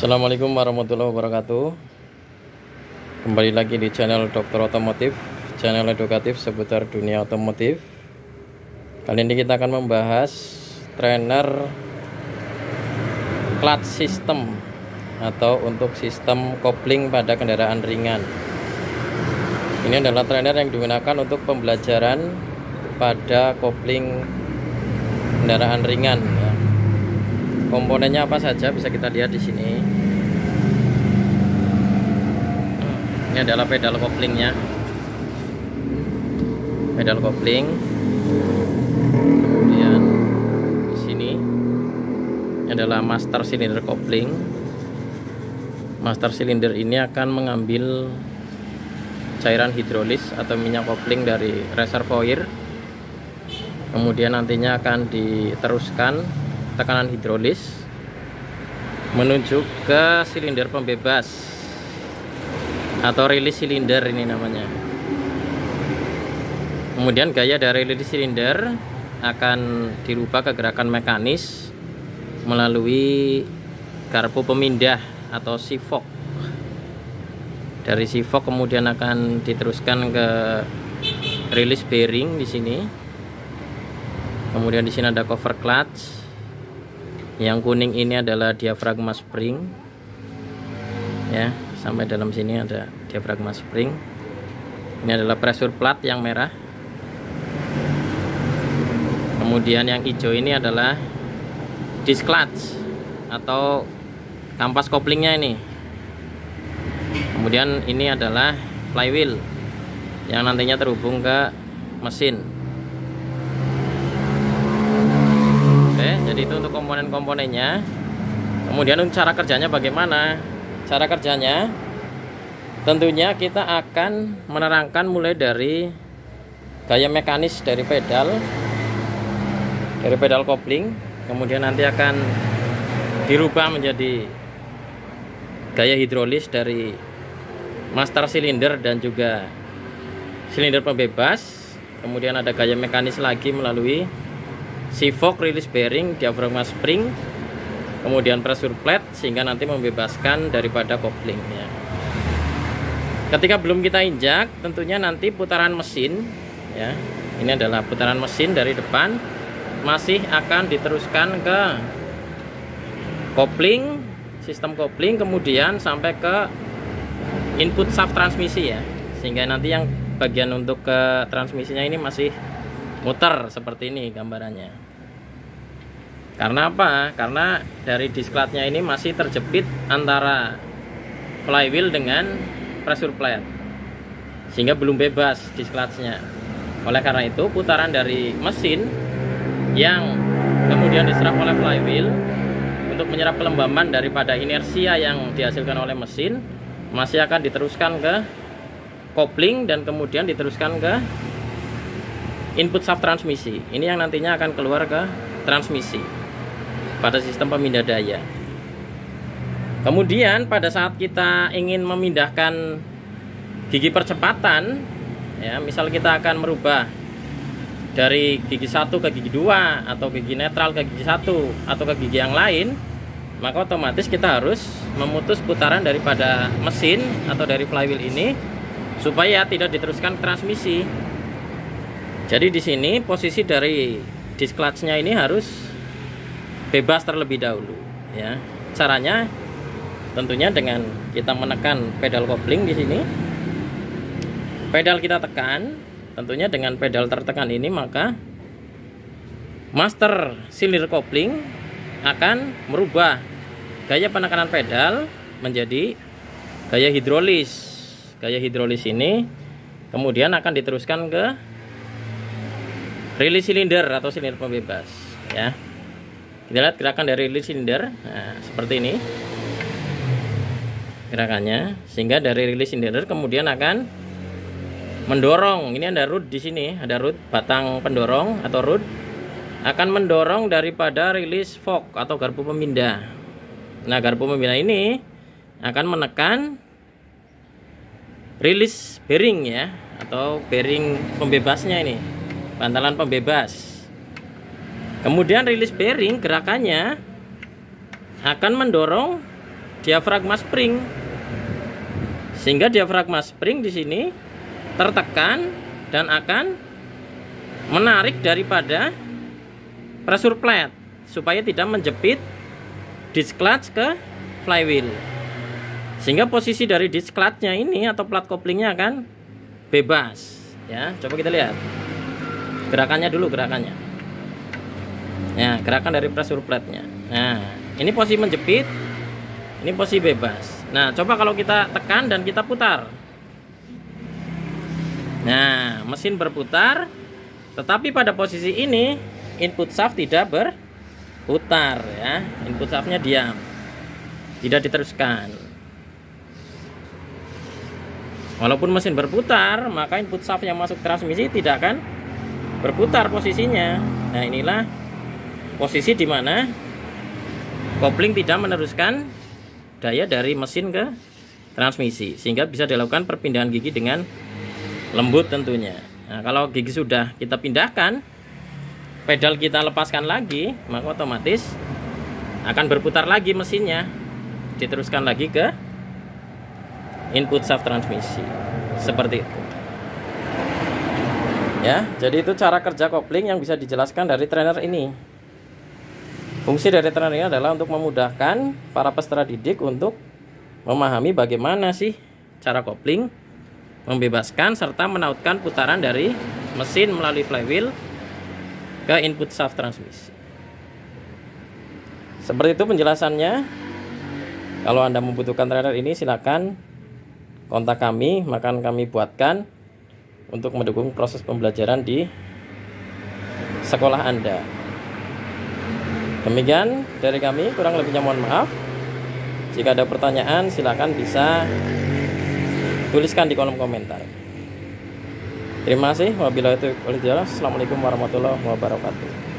Assalamualaikum warahmatullahi wabarakatuh. Kembali lagi di channel Dokter Otomotif, channel edukatif seputar dunia otomotif. Kali ini kita akan membahas trainer clutch system atau untuk sistem kopling pada kendaraan ringan. Ini adalah trainer yang digunakan untuk pembelajaran pada kopling kendaraan ringan ya. Komponennya apa saja bisa kita lihat di sini. Ini adalah pedal koplingnya. Pedal kopling. Kemudian di sini adalah master silinder kopling. Master silinder ini akan mengambil cairan hidrolis atau minyak kopling dari reservoir. Kemudian nantinya akan diteruskan tekanan hidrolis menuju ke silinder pembebas atau rilis silinder ini namanya. Kemudian gaya dari rilis silinder akan dirubah ke gerakan mekanis melalui garpu pemindah atau sifok. Dari sifok kemudian akan diteruskan ke rilis bearing di sini. Kemudian di sini ada cover clutch. Yang kuning ini adalah diafragma spring ya, sampai dalam sini ada diafragma spring. Ini adalah pressure plate yang merah. Kemudian yang hijau ini adalah disc clutch atau kampas koplingnya ini. Kemudian ini adalah flywheel yang nantinya terhubung ke mesin. Jadi itu untuk komponen-komponennya. Kemudian untuk cara kerjanya bagaimana? Cara kerjanya tentunya kita akan menerangkan mulai dari gaya mekanis dari pedal kopling. Kemudian nanti akan dirubah menjadi gaya hidrolis dari master silinder dan juga silinder pembebas. Kemudian ada gaya mekanis lagi melalui sifok, rilis bearing, diafragma spring, kemudian pressure plate sehingga nanti membebaskan daripada koplingnya. Ketika belum kita injak, tentunya nanti putaran mesin ya. Ini adalah putaran mesin dari depan masih akan diteruskan ke kopling, sistem kopling, kemudian sampai ke input shaft transmisi ya. Sehingga nanti yang bagian untuk ke transmisinya ini masih muter seperti ini gambarannya. Karena apa? Karena dari disc clutch-nya ini masih terjepit antara flywheel dengan pressure plate, sehingga belum bebas disc clutch-nya. Oleh karena itu putaran dari mesin yang kemudian diserap oleh flywheel untuk menyerap kelembaban daripada inersia yang dihasilkan oleh mesin masih akan diteruskan ke kopling dan kemudian diteruskan ke input shaft transmisi. Ini yang nantinya akan keluar ke transmisi pada sistem pemindah daya. Kemudian pada saat kita ingin memindahkan gigi percepatan ya, misal kita akan merubah dari gigi 1 ke gigi 2 atau gigi netral ke gigi 1 atau ke gigi yang lain, maka otomatis kita harus memutus putaran daripada mesin atau dari flywheel ini supaya tidak diteruskan ke transmisi. Jadi di sini posisi dari disc clutch-nya ini harus bebas terlebih dahulu ya. Caranya tentunya dengan kita menekan pedal kopling di sini. Pedal kita tekan, tentunya dengan pedal tertekan ini maka master silinder kopling akan merubah gaya penekanan pedal menjadi gaya hidrolis. Gaya hidrolis ini kemudian akan diteruskan ke rilis silinder atau silinder pembebas ya. Kita lihat gerakan dari rilis silinder. Nah, seperti ini gerakannya, sehingga dari rilis silinder kemudian akan mendorong. Ini ada rod di sini, ada rod batang pendorong atau rod akan mendorong daripada rilis fork atau garpu pemindah. Nah, garpu pemindah ini akan menekan rilis bearing ya, atau bearing pembebasnya ini, bantalan pembebas. Kemudian rilis bearing gerakannya akan mendorong diafragma spring. Sehingga diafragma spring di sini tertekan dan akan menarik daripada pressure plate supaya tidak menjepit disc clutch ke flywheel. Sehingga posisi dari disc clutch-nya ini atau plat couplingnya akan bebas ya. Coba kita lihat gerakannya dulu, gerakannya ya, gerakan dari pressure plate-nya. Nah, ini posisi menjepit, ini posisi bebas. Nah, coba kalau kita tekan dan kita putar. Nah, mesin berputar, tetapi pada posisi ini input shaft tidak berputar ya. Input shaftnya diam, tidak diteruskan. Walaupun mesin berputar, maka input shaft yang masuk transmisi tidak akan berputar posisinya. Nah, inilah posisi di mana kopling tidak meneruskan daya dari mesin ke transmisi, sehingga bisa dilakukan perpindahan gigi dengan lembut tentunya. Nah, kalau gigi sudah kita pindahkan, pedal kita lepaskan lagi, maka otomatis akan berputar lagi mesinnya, diteruskan lagi ke input shaft transmisi. Seperti itu ya. Jadi itu cara kerja kopling yang bisa dijelaskan dari trainer ini. Fungsi dari trainer ini adalah untuk memudahkan para peserta didik untuk memahami bagaimana sih cara kopling membebaskan serta menautkan putaran dari mesin melalui flywheel ke input shaft transmisi. Seperti itu penjelasannya. Kalau Anda membutuhkan trainer ini, silakan kontak kami, maka kami buatkan untuk mendukung proses pembelajaran di sekolah Anda. Demikian dari kami, kurang lebihnya mohon maaf. Jika ada pertanyaan, silakan bisa tuliskan di kolom komentar. Terima kasih. Wabillahi taufiq wal hidayah. Assalamualaikum warahmatullahi wabarakatuh.